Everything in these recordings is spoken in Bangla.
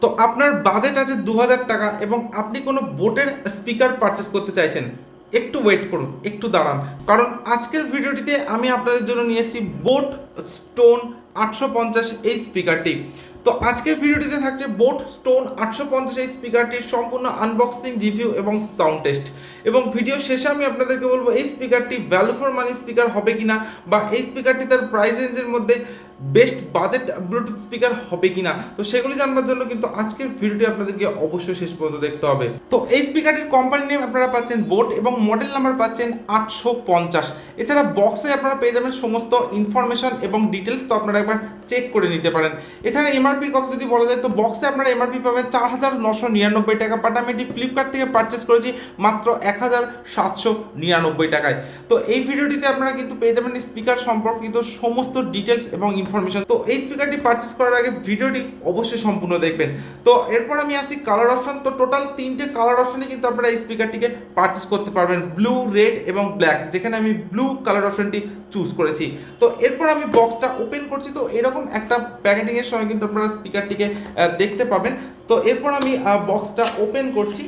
তো আপনার বাজেট আছে 2000 টাকা এবং আপনি কোনো বোটের স্পিকার পারচেস করতে চাইছেন, একটু ওয়েট করুন, একটু দাঁড়ান, কারণ আজকের ভিডিওটিতে আমি আপনাদের জন্য নিয়ে এসেছি বোট স্টোন 850 এই স্পিকারটি। তো আজকের ভিডিওটিতে থাকছে বোট স্টোন 850 এই স্পিকারটির সম্পূর্ণ আনবক্সিং, রিভিউ এবং সাউন্ড টেস্ট। এবং ভিডিও শেষে আমি আপনাদেরকে বলবো এই স্পিকারটি ভ্যালু ফর মানি স্পিকার হবে কিনা, বা এই স্পিকারটি তার প্রাইস রেঞ্জের মধ্যে বেস্ট বাজেট ব্লুটুথ স্পিকার হবে কিনা। তো সেগুলি জানবার জন্য কিন্তু আজকের ভিডিওটি আপনাদেরকে অবশ্যই শেষ পর্যন্ত দেখতে হবে। তো এই স্পিকারটির কোম্পানি নেম আপনারা পাচ্ছেন বোট এবং মডেল নাম্বার পাচ্ছেন 850। এছাড়া বক্সে আপনারা পেয়ে যাবেন সমস্ত ইনফরমেশন এবং ডিটেলস, তো আপনারা একবার চেক করে নিতে পারেন। এছাড়া এমআরপির কথা যদি বলা যায় তো বক্সে আপনারা এমআরপি পাবেন 4999 টাকা, বাট আমি এটি ফ্লিপকার্ট থেকে পারচেস করেছি মাত্র 1799 টাকায়। তো এই ভিডিওটিতে আপনারা কিন্তু পেয়ে যাবেন স্পিকার সম্পর্কিত সমস্ত ডিটেলস এবং ইনফরমেশন। তো এই স্পিকারটি পারচেস করার আগে ভিডিওটি অবশ্যই সম্পূর্ণ দেখবেন। তো এরপর আমি আসি কালার অপশন। তো টোটাল 3টে কালার অপশনে কিন্তু আপনারা এই স্পিকারটিকে পারচেস করতে পারবেন, ব্লু, রেড এবং ব্ল্যাক, যেখানে আমি ব্লু কালার অপশনটি চুজ করেছি। তো এরপর আমি বক্সটা ওপেন করছি। তো এরকম একটা প্যাকেটিংয়ের সঙ্গে কিন্তু আপনারা স্পিকারটিকে দেখতে পাবেন। তো এরপর আমি বক্সটা ওপেন করছি।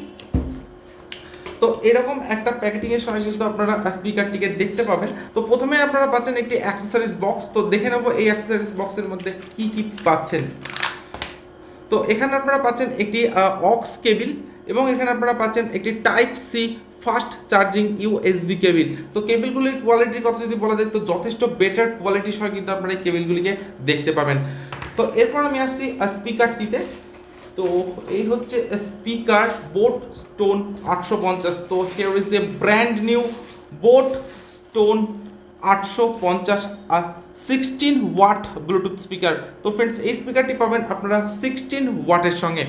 তো এরকম একটা প্যাকেটিংয়ের সঙ্গে কিন্তু আপনারা স্পিকারটিকে দেখতে পাবেন। তো প্রথমে আপনারা পাচ্ছেন একটি অ্যাক্সেসরিজ বক্স। তো দেখে নেব এই অ্যাক্সেসরিজ বক্সের মধ্যে কি কি পাচ্ছেন। তো এখানে আপনারা পাচ্ছেন একটি অক্স কেবিল, এবং এখানে আপনারা পাচ্ছেন একটি type C fast charging USB cable. তো কেবিলগুলির কোয়ালিটির কথা যদি বলা যায় তো যথেষ্ট বেটার কোয়ালিটির সঙ্গে কিন্তু আপনারা এই কেবিলগুলিকে দেখতে পাবেন। তো এরপর আমি আসছি স্পিকারটিতে। তো এই হচ্ছে স্পিকার বোট স্টোন 850। তো here is a brand new boAt stone 850 আর 16 ওয়াট ব্লুটুথ স্পিকার। তো ফ্রেন্ডস এই স্পিকারটি পাবেন আপনারা 16 ওয়াটের সঙ্গে।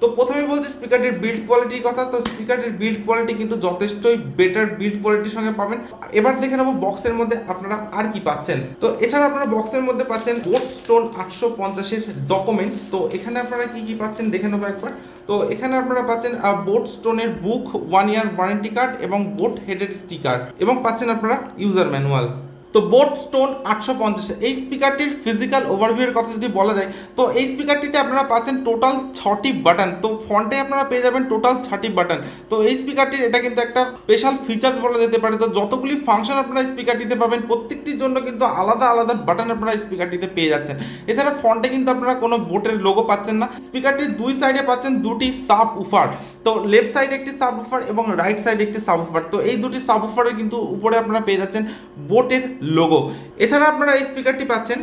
তো প্রথমে বলছি স্পিকারটির বিল্ড কোয়ালিটির কথা। তো স্পিকারটির বিল্ড কোয়ালিটি কিন্তু যথেষ্টই বেটার বিল্ড কোয়ালিটির সঙ্গে পাবেন। এবার দেখে নেবো বক্সের মধ্যে আপনারা আর কি পাচ্ছেন। তো এছাড়া আপনারা বক্সের মধ্যে পাচ্ছেন বোট স্টোন 850-এর ডকুমেন্টস। তো এখানে আপনারা কি কি পাচ্ছেন দেখে নেবো একবার। তো এখানে আপনারা পাচ্ছেন বোট স্টোনের বুক, 1 ইয়ার ওয়ারেন্টি কার্ড এবং বোট হেডেড স্টিকার, এবং পাচ্ছেন আপনারা ইউজার ম্যানুয়াল। তো বোট স্টোন 850 এই স্পিকারটির ফিজিক্যাল ওভারভিউয়ের কথা যদি বলা যায় তো এই স্পিকারটিতে আপনারা পাচ্ছেন টোটাল 6টি বাটন। তো ফ্রন্টে আপনারা পেয়ে যাবেন টোটাল 6টি বাটন। তো এই স্পিকারটির এটা কিন্তু একটা স্পেশাল ফিচার্স বলা যেতে পারে। তো যতগুলি ফাংশন আপনারা স্পিকারটিতে পাবেন প্রত্যেকটির জন্য কিন্তু আলাদা আলাদা বাটন আপনারা স্পিকারটিতে পেয়ে যাচ্ছেন। এছাড়া ফ্রন্টে কিন্তু আপনারা কোনো বোটের লোগো পাচ্ছেন না। স্পিকারটির দুই সাইডে পাচ্ছেন দুটি সাব উফার। তো লেফট সাইডে একটি সাব উফার এবং রাইট সাইডে একটি সাব উফার। তো এই দুটি সাব উফারের কিন্তু উপরে আপনারা পেয়ে যাচ্ছেন বোটের লোগো। এছাড়া আপনারা এই স্পিকারটি পাচ্ছেন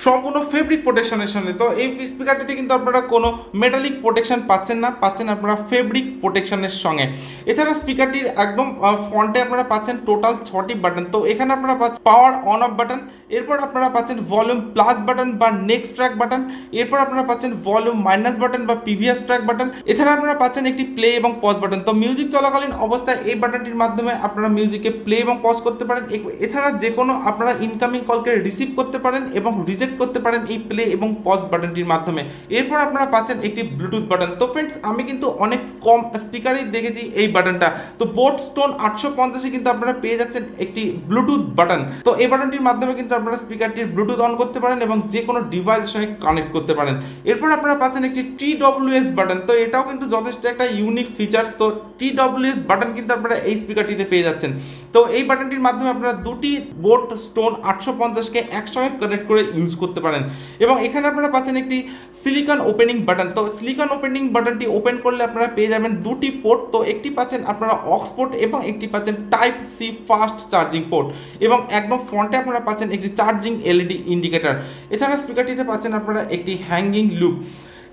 সম্পূর্ণ ফেব্রিক প্রোটেকশনের সঙ্গে। তো এই স্পিকারটিতে কিন্তু আপনারা কোনো মেটালিক প্রোটেকশন পাচ্ছেন না, পাচ্ছেন আপনারা ফেব্রিক প্রোটেকশনের সঙ্গে। এছাড়া স্পিকারটির একদম ফ্রন্টে আপনারা পাচ্ছেন টোটাল 6টি বাটন। তো এখানে আপনারা পাচ্ছেন পাওয়ার অন অফ বাটন, এরপর আপনারা পাচ্ছেন ভলিউম প্লাস বাটন বা নেক্সট ট্র্যাক বাটন, এরপর আপনারা পাচ্ছেন ভলিউম মাইনাস বাটন বা প্রিভিয়াস ট্র্যাক বাটন। এছাড়া আপনারা পাচ্ছেন একটি প্লে এবং পজ বাটন। তো মিউজিক চলাকালীন অবস্থায় এই বাটনটির মাধ্যমে আপনারা মিউজিকে প্লে এবং পজ করতে পারেন। এছাড়া যে কোনো আপনারা ইনকামিং কলকে রিসিভ করতে পারেন এবং রিজেক্ট করতে পারেন এই প্লে এবং পজ বাটনটির মাধ্যমে। এরপর আপনারা পাচ্ছেন একটি ব্লুটুথ বাটন। তো ফ্রেন্ডস আমি কিন্তু অনেক কম স্পিকারেই দেখেছি এই বাটনটা। তো বোট স্টোন 850-এ কিন্তু আপনারা পেয়ে যাচ্ছেন একটি ব্লুটুথ বাটন। তো এই বাটনটির মাধ্যমে কিন্তু আপনারা স্পিকারটির ব্লুটুথ অন করতে পারেন এবং যে কোনো ডিভাইসের সঙ্গে কানেক্ট করতে পারেন। এরপর আপনারা পাচ্ছেন একটি TWS বাটন। তো এটাও কিন্তু যথেষ্ট একটা ইউনিক ফিচার্স। তো TWS বাটন কিন্তু আপনারা এই স্পিকারটিতে পেয়ে যাচ্ছেন। তো এই বাটনটির মাধ্যমে আপনারা দুটি বোট স্টোন 850-কে একসঙ্গে কানেক্ট করে ইউজ করতে পারেন। এবং এখানে আপনারা পাচ্ছেন একটি সিলিকন ওপেনিং বাটন। তো সিলিকন ওপেনিং বাটনটি ওপেন করলে আপনারা পেয়ে যাবেন দুটি পোর্ট। তো একটি পাচ্ছেন আপনারা অক্স পোর্ট এবং একটি পাচ্ছেন type C fast charging port, এবং একদম ফ্রন্টে আপনারা পাচ্ছেন একটি চার্জিং এলইডি ইন্ডিকেটর। এছাড়া স্পিকারটিতে পাচ্ছেন আপনারা একটি হ্যাঙ্গিং লুপ।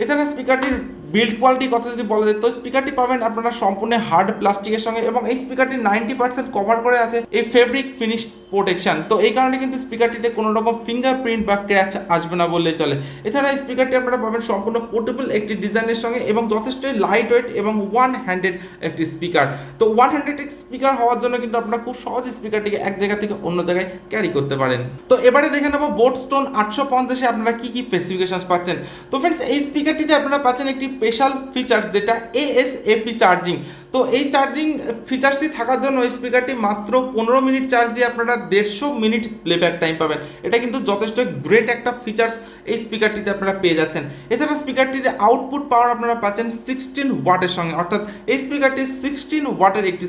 এছাড়া স্পিকারটির বিল্ড কোয়ালিটির কথা যদি বলা যায় তো স্পিকারটি পাবেন আপনারা সম্পূর্ণ হার্ড প্লাস্টিকের সঙ্গে, এবং এই স্পিকারটি 90% কভার করে আছে এই ফেব্রিক ফিনিশ প্রোটেকশন। তো এই কারণে কিন্তু স্পিকারটিতে কোনো রকম ফিঙ্গারপ্রিন্ট বা ক্র্যাচ আসবে না বললেই চলে। এছাড়া এই স্পিকারটি আপনারা পাবেন সম্পূর্ণ পোর্টেবল একটি ডিজাইনের সঙ্গে এবং যথেষ্ট লাইট ওয়েট এবং ওয়ান হ্যান্ডেড একটি স্পিকার। তো ওয়ান হ্যান্ডেড স্পিকার হওয়ার জন্য কিন্তু আপনারা খুব সহজে স্পিকারটিকে এক জায়গা থেকে অন্য জায়গায় ক্যারি করতে পারেন। তো এবারে দেখে নেবো বোট স্টোন 850-এ আপনারা কি কি স্পেসিফিকেশনস পাচ্ছেন। তো ফ্রেন্ডস এই স্পিকারটিতে আপনারা পাচ্ছেন একটি স্পেশাল ফিচার্স যেটা ASAP চার্জিং। তো এই চার্জিং ফিচার্সটি থাকার জন্য এই স্পিকারটি মাত্র 15 মিনিট চার্জ দিয়ে আপনারা 150 মিনিট প্লেব্যাক টাইম পাবেন। এটা কিন্তু যথেষ্ট গ্রেট একটা ফিচার্স এই স্পিকারটিতে আপনারা পেয়ে যাচ্ছেন। এছাড়া স্পিকারটির আউটপুট পাওয়ার আপনারা পাচ্ছেন 16 ওয়াটের সঙ্গে, অর্থাৎ এই স্পিকারটি 16 ওয়াটের একটি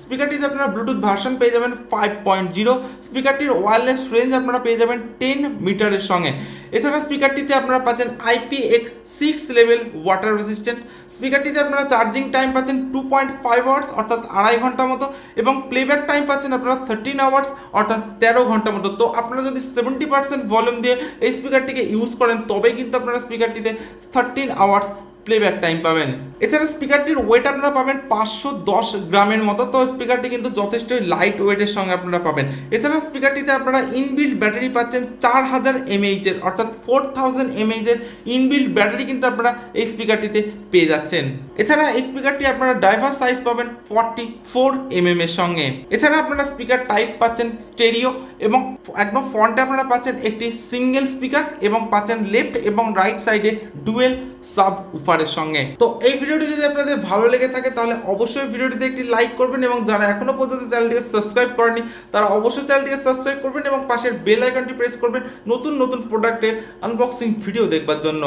স্পিকারটিতে আপনারা ব্লুটুথ ভার্সন পেয়ে যাবেন 5.0। স্পিকারটির ওয়্যারলেস রেঞ্জ আপনারা পেয়ে যাবেন 10 মিটারের সঙ্গে। এছাড়া স্পিকারটিতে আপনারা পাচ্ছেন IPX6 লেভেল ওয়াটার রেজিস্ট্যান্ট। স্পিকারটিতে আপনারা চার্জিং টাইম পাচ্ছেন 2.5 আওয়ার্স অর্থাৎ 2.5 ঘন্টা মতো, এবং প্লেব্যাক টাইম পাচ্ছেন আপনারা 13 আওয়ার্স অর্থাৎ 13 ঘন্টা মতো। তো আপনারা যদি 70% ভলিউম দিয়ে এই স্পিকারটিকে ইউজ করেন তবেই কিন্তু আপনারা স্পিকারটিতে 13 আওয়ার্স প্লেব্যাক টাইম পাবেন। এছাড়া স্পিকারটির ওয়েট আপনারা পাবেন 510 গ্রামের মতো। তো স্পিকারটি কিন্তু যথেষ্টই লাইট ওয়েটের সঙ্গে আপনারা পাবেন। এছাড়া স্পিকারটিতে আপনারা ইনবিল্ট ব্যাটারি পাচ্ছেন 4000 mAh এর, অর্থাৎ 4000 mAh এর ইনবিল্ট ব্যাটারি কিন্তু আপনারা এই স্পিকারটিতে পেয়ে যাচ্ছেন। এছাড়া এই স্পিকারটি আপনারা ডাইভার্স সাইজ পাবেন 44 mm এর সঙ্গে। এছাড়া আপনারা স্পিকার টাইপ পাচ্ছেন স্টেরিও, এবং একদম ফ্রন্টে আপনারা পাচ্ছেন একটি সিঙ্গেল স্পিকার এবং পাচ্ছেন লেফট এবং রাইট সাইডে ডুয়েল সাব উফারের সঙ্গে। তো এই ভিডিওটি যদি আপনাদের ভালো লেগে থাকে তাহলে অবশ্যই ভিডিওটিতে একটি লাইক করবেন, এবং যারা এখনো পর্যন্ত চ্যানেলটিকে সাবস্ক্রাইব করেনি তারা অবশ্যই চ্যানেলটিকে সাবস্ক্রাইব করবেন এবং পাশের বেল আইকনটি প্রেস করবেন নতুন নতুন প্রোডাক্টের আনবক্সিং ভিডিও দেখবার জন্য।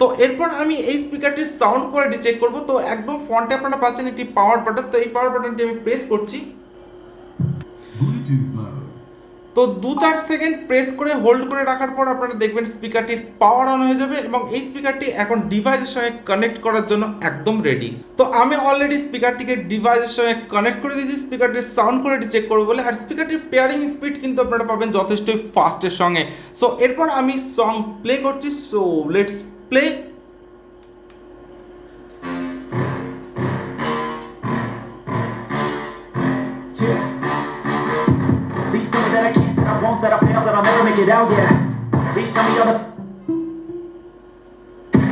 তো এরপর আমি এই স্পিকারটির সাউন্ড কোয়ালিটি চেক করব। তো একদম ফ্রন্টে আপনারা পাচ্ছেন একটি পাওয়ার বাটন। তো এই পাওয়ার বাটনটি আমি প্রেস করছি। তো 2-4 সেকেন্ড প্রেস করে হোল্ড করে রাখার পর আপনারা দেখবেন স্পিকারটির পাওয়ার অন হয়ে যাবে, এবং এই স্পিকারটি এখন ডিভাইসের সঙ্গে কানেক্ট করার জন্য একদম রেডি। তো আমি অলরেডি স্পিকারটিকে ডিভাইসের সঙ্গে কানেক্ট করে দিয়েছি স্পিকারটির সাউন্ড কোয়ালিটি চেক করবো বলে। আর স্পিকারটির পেয়ারিং স্পিড কিন্তু আপনারা পাবেন যথেষ্টই ফাস্টের সঙ্গে। সো এরপর আমি সং প্লে করছি। So let's play. Please tell me that I can't, that I won't, that I fail, that I'll never make it out, yeah. Please tell me all the...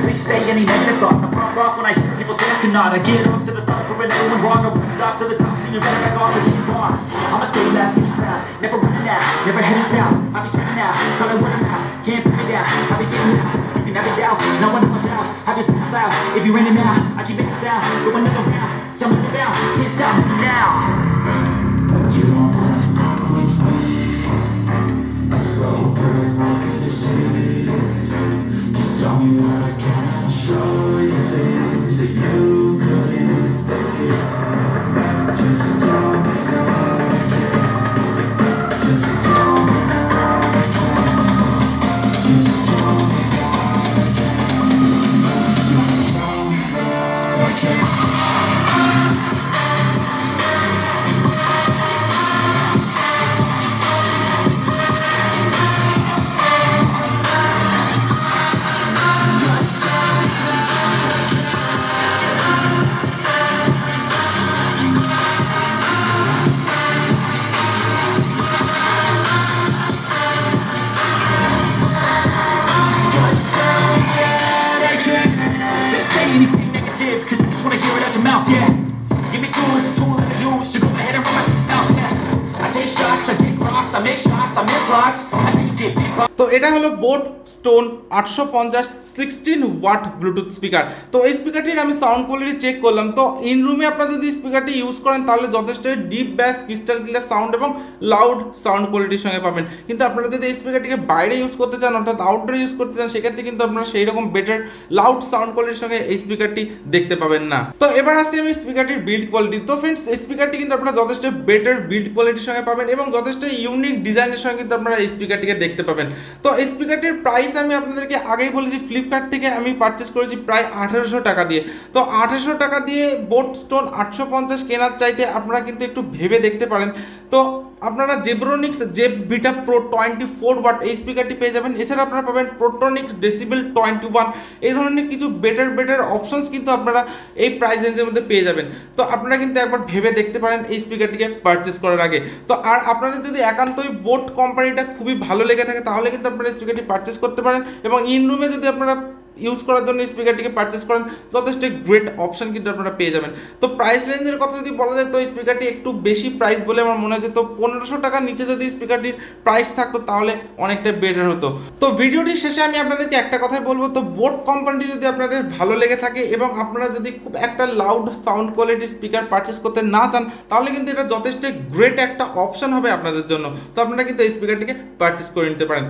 Please say any negative thoughts. I pop off when I hear people say I cannot. I get up to the thought of proving everyone wrong. I won't stop to the top, so you better back off or get lost. I'ma stay last in the crowd, never running out, never heading south. I'll be spinning out, telling what I'm out, can't put me down. I'll be getting out, you can have it down, no one I'm about. I just feel loud, if you're in and out, I keep making sound, go another round. Tell me you're down, can't stop me now. You don't wanna fuck with me. I slow burn like a disease. Just tell me what I can and show you things that you couldn't believe. Just tell me that I can. Just tell me that I can. Just tell me that I can. Just tell me that I can. Anything negative, cause I just wanna hear it out your mouth, yeah. Give me fuel, it's a tool that I use to go ahead and run my mouth, yeah. I take shots, I take loss, I make shots, I miss lots. I think you get big bucks. তো এটা হলো boAt stone 850 16 watt Bluetooth speaker. তো এই স্পিকারটির আমি সাউন্ড কোয়ালিটি চেক করলাম। তো ইন রুমে আপনারা যদি স্পিকারটি ইউজ করেন তাহলে যথেষ্ট ডিপ ব্যাস, ক্রিস্টাল ক্লিয়ার সাউন্ড এবং লাউড সাউন্ড কোয়ালিটির সঙ্গে পাবেন। কিন্তু আপনারা যদি এই স্পিকারটিকে বাইরে ইউজ করতে চান, অর্থাৎ আউটডোরে ইউজ করতে চান, সেক্ষেত্রে কিন্তু আপনারা সেই রকম বেটার লাউড সাউন্ড কোয়ালিটির সঙ্গে এই স্পিকারটি দেখতে পাবেন না। তো এবার আসছি আমি স্পিকারটির বিল্ড কোয়ালিটি। তো ফ্রেন্ডস, এই স্পিকারটি কিন্তু আপনারা যথেষ্ট বেটার বিল্ড কোয়ালিটির সঙ্গে পাবেন এবং যথেষ্ট ইউনিক ডিজাইনের সঙ্গে কিন্তু আপনারা এই স্পিকারটিকে দেখতে পাবেন। তো এই স্পিকারটির প্রাইস আমি আপনাদেরকে আগেই বলেছি, ফ্লিপকার্ট থেকে আমি পারচেস করেছি প্রায় 1800 টাকা দিয়ে। তো 1800 টাকা দিয়ে বোট স্টোন 850 কেনার চাইতে আপনারা কিন্তু একটু ভেবে দেখতে পারেন। তো আপনারা জেব্রোনিক্স জেব ভিটা প্রো 24 ওয়াট এই স্পিকারটি পেয়ে যাবেন। এছাড়া আপনারা পাবেন প্রোট্রনিক্স ডেসিবেল 21, এই ধরনের কিছু বেটার অপশনস কিন্তু আপনারা এই প্রাইস রেঞ্জের মধ্যে পেয়ে যাবেন। তো আপনারা কিন্তু একবার ভেবে দেখতে পারেন এই স্পিকারটিকে পারচেস করার আগে। তো আর আপনাদের যদি একান্তই বোট কোম্পানিটা খুবই ভালো লেগে থাকে তাহলে কিন্তু আপনারা স্পিকারটি পারচেস করতে পারেন, এবং ইন রুমে যদি আপনারা ইউজ করার জন্য স্পিকারটিকে পারচেস করেন যথেষ্ট গ্রেট অপশন কিন্তু আপনারা পেয়ে যাবেন। তো প্রাইস রেঞ্জের কথা যদি বলা যায় তো এই স্পিকারটি একটু বেশি প্রাইস বলে আমার মনে হচ্ছে। তো 1500 টাকার নিচে যদি স্পিকারটির প্রাইস থাকতো তাহলে অনেকটা বেটার হতো। তো ভিডিওটির শেষে আমি আপনাদেরকে একটা কথাই বলবো, তো বোট কোম্পানিটি যদি আপনাদের ভালো লেগে থাকে এবং আপনারা যদি খুব একটা লাউড সাউন্ড কোয়ালিটির স্পিকার পারচেস করতে না চান তাহলে কিন্তু এটা যথেষ্ট গ্রেট একটা অপশন হবে আপনাদের জন্য। তো আপনারা কিন্তু এই স্পিকারটিকে পারচেস করে নিতে পারেন।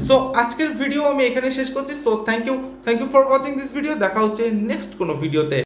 সো আজকের ভিডিও আমি এখানে শেষ করছি। So thank you for watching this video. দেখা হচ্ছে নেক্সট কোনো ভিডিওতে।